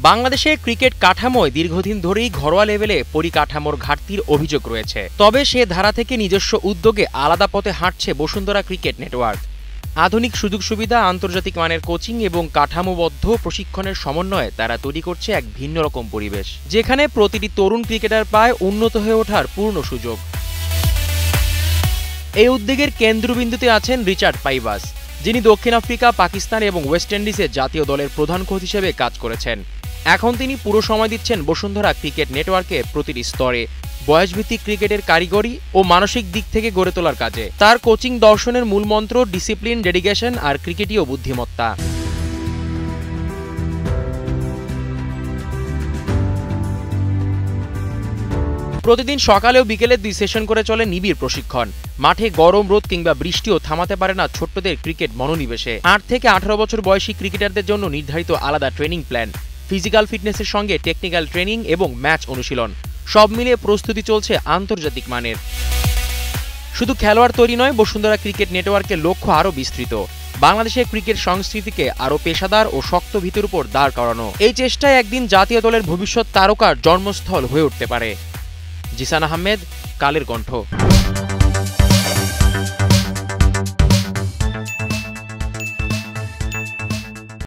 বাংলাদেশের ক্রিকেট কাঠামোয় দীর্ঘদিন ধরেই ঘরোয়া লেভেলে পরিকাঠামোর ঘাটতির অভিযোগ রয়েছে। তবে সে ধারা থেকে নিজস্ব উদ্যোগে আলাদা পথে হাঁটছে বসুন্ধরা ক্রিকেট নেটওয়ার্ক। আধুনিক সুযোগ সুবিধা, আন্তর্জাতিক মানের কোচিং এবং কাঠামোবদ্ধ প্রশিক্ষণের সমন্বয়ে তারা তৈরি করছে এক ভিন্ন রকম পরিবেশ, যেখানে প্রতিটি তরুণ ক্রিকেটার পায় উন্নত হয়ে ওঠার পূর্ণ সুযোগ। এই উদ্যোগের কেন্দ্রবিন্দুতে আছেন রিচার্ড পাইবাস, যিনি দক্ষিণ আফ্রিকা, পাকিস্তান এবং ওয়েস্ট ইন্ডিজের জাতীয় দলের প্রধান কোচ হিসেবে কাজ করেছেন। এখন তিনি পুরো সময় দিচ্ছেন বসুন্ধরা ক্রিকেট নেটওয়ার্কের প্রতিটি স্তরে বয়সভিত্তিক ক্রিকেটের কারিগরি ও মানসিক দিক থেকে গড়ে তোলার কাজে। তার কোচিং দর্শনের মূলমন্ত্র ডিসিপ্লিন, ডেডিকেশন আর ক্রিকেটীয় বুদ্ধিমত্তা। প্রতিদিন সকালে ও বিকেলে 2 সেশন করে চলে নিবিড় প্রশিক্ষণ। মাঠে গরম, রোদ কিংবা বৃষ্টিও থামাতে পারে না ছোট্টদের ক্রিকেট মনোনিবেশে। 8 থেকে 18 বছর বয়সী ক্রিকেটারদের জন্য নির্ধারিত আলাদা ট্রেনিং প্ল্যান, ফিজিক্যাল ফিটনেসের সঙ্গে টেকনিক্যাল ট্রেনিং এবং ম্যাচ অনুশীলন, সব মিলিয়ে প্রস্তুতি চলছে আন্তর্জাতিক মানের। শুধু খেলোয়াড় তৈরি নয়, বসুন্ধরা ক্রিকেট নেটওয়ার্কের লক্ষ্য আরও বিস্তৃত। বাংলাদেশের ক্রিকেট সংস্কৃতিকে আরও পেশাদার ও শক্ত ভিতের উপর দাঁড় করানো। এই চেষ্টায় একদিন জাতীয় দলের ভবিষ্যৎ তারকার জন্মস্থল হয়ে উঠতে পারে। জিসান আহমেদ, কালের কণ্ঠ।